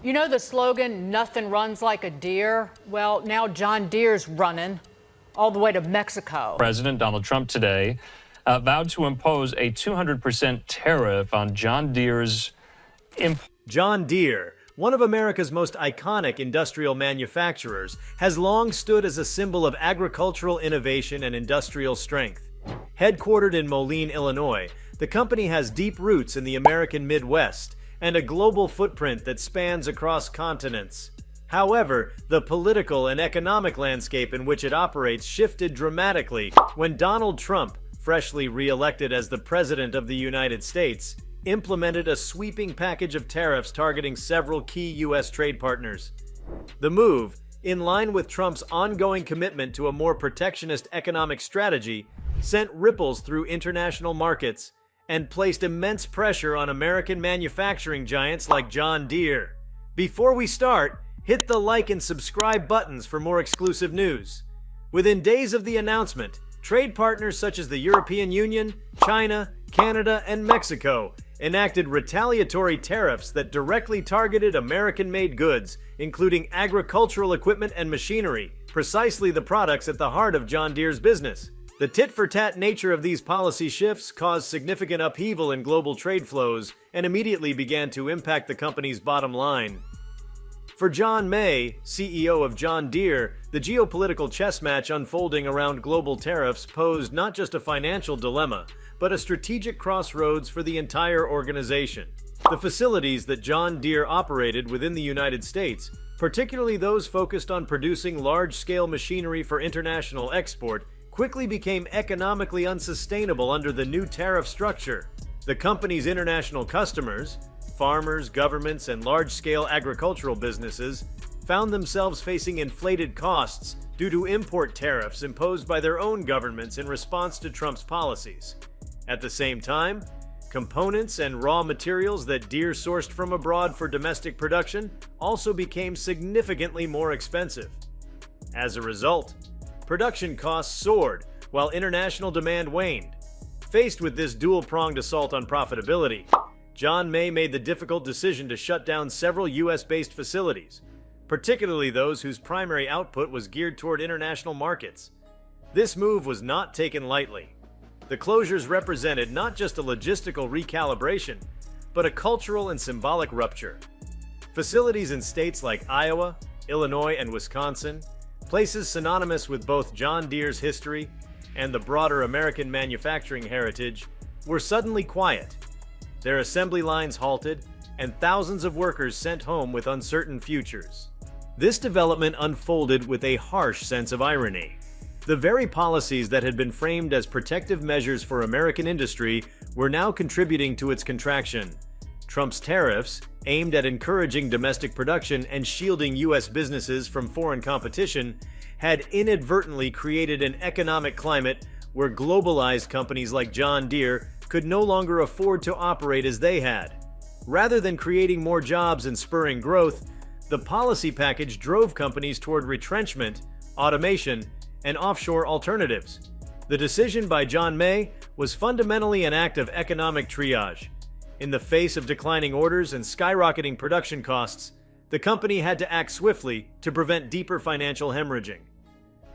You know the slogan, nothing runs like a deer? Well, now John Deere's running all the way to Mexico. President Donald Trump today vowed to impose a 200% tariff on John Deere's John Deere, one of America's most iconic industrial manufacturers, has long stood as a symbol of agricultural innovation and industrial strength. Headquartered in Moline, Illinois, the company has deep roots in the American Midwest and a global footprint that spans across continents. However, the political and economic landscape in which it operates shifted dramatically when Donald Trump, freshly re-elected as the President of the United States, implemented a sweeping package of tariffs targeting several key U.S. trade partners. The move, in line with Trump's ongoing commitment to a more protectionist economic strategy, sent ripples through international markets and placed immense pressure on American manufacturing giants like John Deere. Before we start, hit the like and subscribe buttons for more exclusive news. Within days of the announcement, trade partners such as the European Union, China, Canada, and Mexico enacted retaliatory tariffs that directly targeted American-made goods, including agricultural equipment and machinery, precisely the products at the heart of John Deere's business. The tit-for-tat nature of these policy shifts caused significant upheaval in global trade flows and immediately began to impact the company's bottom line. For John May, CEO of John Deere, the geopolitical chess match unfolding around global tariffs posed not just a financial dilemma, but a strategic crossroads for the entire organization. The facilities that John Deere operated within the United States, particularly those focused on producing large-scale machinery for international export, quickly became economically unsustainable under the new tariff structure. The company's international customers, farmers, governments, and large-scale agricultural businesses, found themselves facing inflated costs due to import tariffs imposed by their own governments in response to Trump's policies. At the same time, components and raw materials that Deere sourced from abroad for domestic production also became significantly more expensive. As a result, production costs soared while international demand waned. Faced with this dual-pronged assault on profitability, John May made the difficult decision to shut down several U.S.-based facilities, particularly those whose primary output was geared toward international markets. This move was not taken lightly. The closures represented not just a logistical recalibration, but a cultural and symbolic rupture. Facilities in states like Iowa, Illinois, and Wisconsin, places synonymous with both John Deere's history and the broader American manufacturing heritage, were suddenly quiet. Their assembly lines halted, and thousands of workers sent home with uncertain futures. This development unfolded with a harsh sense of irony. The very policies that had been framed as protective measures for American industry were now contributing to its contraction. Trump's tariffs, aimed at encouraging domestic production and shielding U.S. businesses from foreign competition, had inadvertently created an economic climate where globalized companies like John Deere could no longer afford to operate as they had. Rather than creating more jobs and spurring growth, the policy package drove companies toward retrenchment, automation, and offshore alternatives. The decision by John May was fundamentally an act of economic triage. In the face of declining orders and skyrocketing production costs, the company had to act swiftly to prevent deeper financial hemorrhaging.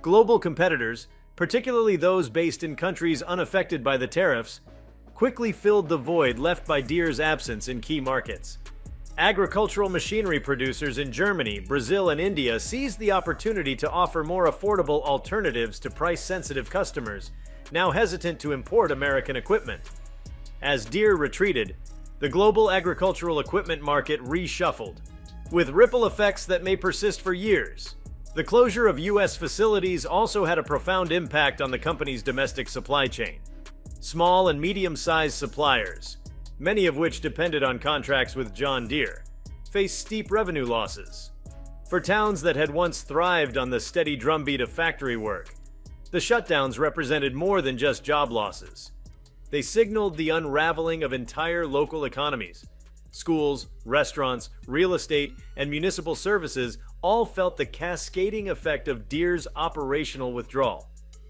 Global competitors, particularly those based in countries unaffected by the tariffs, quickly filled the void left by Deere's absence in key markets. Agricultural machinery producers in Germany, Brazil, and India seized the opportunity to offer more affordable alternatives to price-sensitive customers, now hesitant to import American equipment. As Deere retreated, the global agricultural equipment market reshuffled, with ripple effects that may persist for years. The closure of U.S. facilities also had a profound impact on the company's domestic supply chain. Small and medium-sized suppliers, many of which depended on contracts with John Deere, faced steep revenue losses. For towns that had once thrived on the steady drumbeat of factory work, the shutdowns represented more than just job losses. They signaled the unraveling of entire local economies. Schools, restaurants, real estate, and municipal services all felt the cascading effect of Deere's operational withdrawal.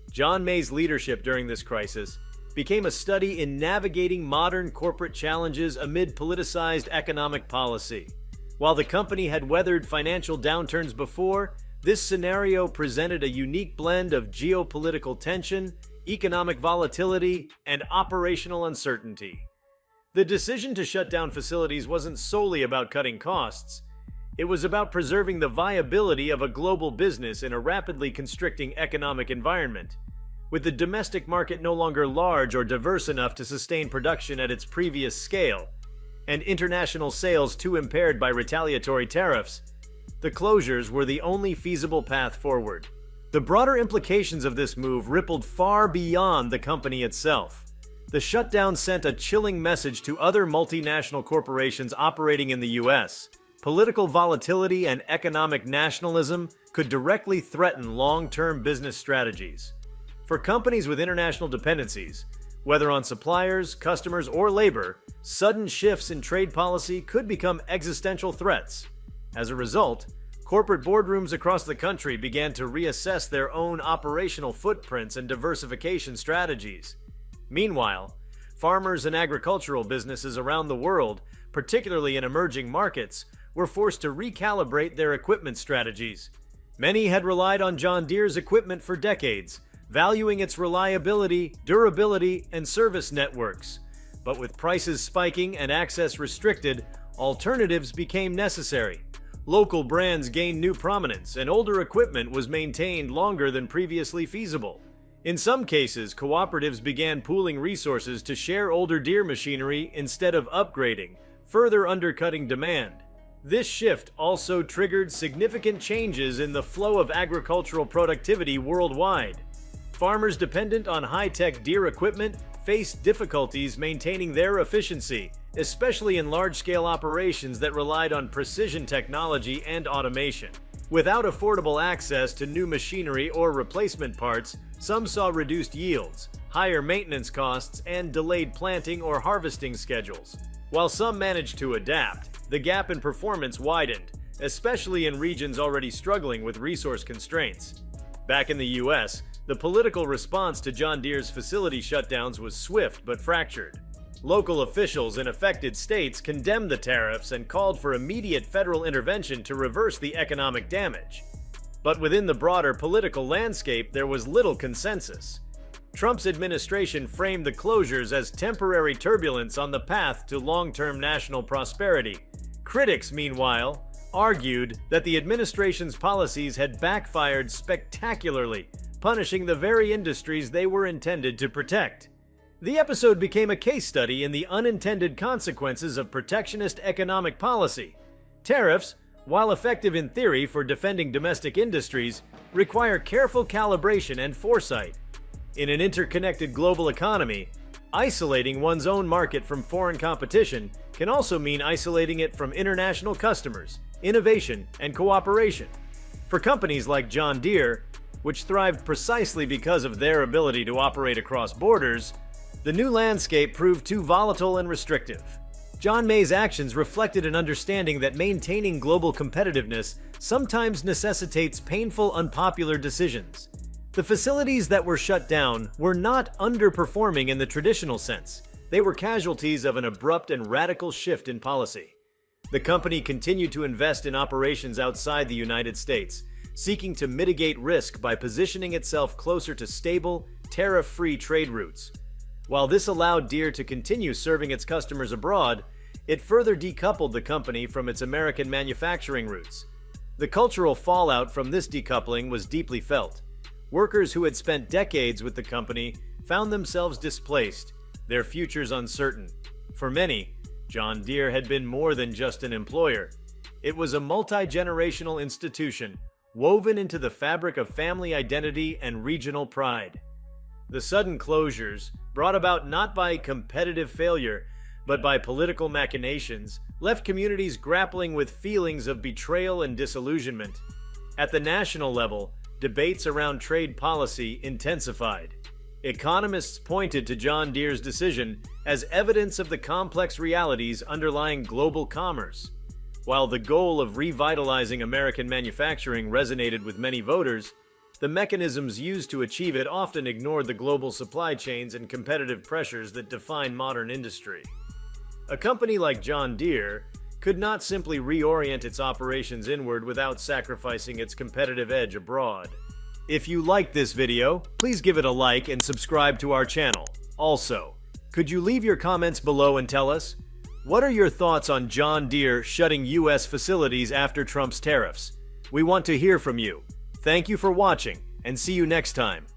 John May's leadership during this crisis became a study in navigating modern corporate challenges amid politicized economic policy. While the company had weathered financial downturns before, this scenario presented a unique blend of geopolitical tension, economic volatility, and operational uncertainty. The decision to shut down facilities wasn't solely about cutting costs. It was about preserving the viability of a global business in a rapidly constricting economic environment. With the domestic market no longer large or diverse enough to sustain production at its previous scale, and international sales too impaired by retaliatory tariffs, the closures were the only feasible path forward. The broader implications of this move rippled far beyond the company itself. The shutdown sent a chilling message to other multinational corporations operating in the U.S. Political volatility and economic nationalism could directly threaten long-term business strategies. For companies with international dependencies, whether on suppliers, customers, or labor, sudden shifts in trade policy could become existential threats. As a result, corporate boardrooms across the country began to reassess their own operational footprints and diversification strategies. Meanwhile, farmers and agricultural businesses around the world, particularly in emerging markets, were forced to recalibrate their equipment strategies. Many had relied on John Deere's equipment for decades, valuing its reliability, durability, and service networks. But with prices spiking and access restricted, alternatives became necessary. Local brands gained new prominence, and older equipment was maintained longer than previously feasible. In some cases, cooperatives began pooling resources to share older Deere machinery instead of upgrading, further undercutting demand. This shift also triggered significant changes in the flow of agricultural productivity worldwide. Farmers dependent on high-tech Deere equipment faced difficulties maintaining their efficiency, especially in large-scale operations that relied on precision technology and automation. Without affordable access to new machinery or replacement parts, some saw reduced yields, higher maintenance costs, and delayed planting or harvesting schedules. While some managed to adapt, the gap in performance widened, especially in regions already struggling with resource constraints. Back in the U.S., the political response to John Deere's facility shutdowns was swift but fractured. Local officials in affected states condemned the tariffs and called for immediate federal intervention to reverse the economic damage. But within the broader political landscape, there was little consensus. Trump's administration framed the closures as temporary turbulence on the path to long-term national prosperity. Critics, meanwhile, argued that the administration's policies had backfired spectacularly, punishing the very industries they were intended to protect. The episode became a case study in the unintended consequences of protectionist economic policy. Tariffs, while effective in theory for defending domestic industries, require careful calibration and foresight. In an interconnected global economy, isolating one's own market from foreign competition can also mean isolating it from international customers, innovation, and cooperation. For companies like John Deere, which thrived precisely because of their ability to operate across borders, the new landscape proved too volatile and restrictive. John May's actions reflected an understanding that maintaining global competitiveness sometimes necessitates painful, unpopular decisions. The facilities that were shut down were not underperforming in the traditional sense. They were casualties of an abrupt and radical shift in policy. The company continued to invest in operations outside the United States, seeking to mitigate risk by positioning itself closer to stable, tariff-free trade routes. While this allowed Deere to continue serving its customers abroad, it further decoupled the company from its American manufacturing roots. The cultural fallout from this decoupling was deeply felt. Workers who had spent decades with the company found themselves displaced, their futures uncertain. For many, John Deere had been more than just an employer. It was a multi-generational institution, woven into the fabric of family identity and regional pride. The sudden closures, brought about not by competitive failure, but by political machinations, left communities grappling with feelings of betrayal and disillusionment. At the national level, debates around trade policy intensified. Economists pointed to John Deere's decision as evidence of the complex realities underlying global commerce. While the goal of revitalizing American manufacturing resonated with many voters, the mechanisms used to achieve it often ignored the global supply chains and competitive pressures that define modern industry. A company like John Deere, could not simply reorient its operations inward without sacrificing its competitive edge abroad. If you liked this video, please give it a like and subscribe to our channel. Also, could you leave your comments below and tell us, what are your thoughts on John Deere shutting U.S. facilities after Trump's tariffs? We want to hear from you. Thank you for watching, and see you next time.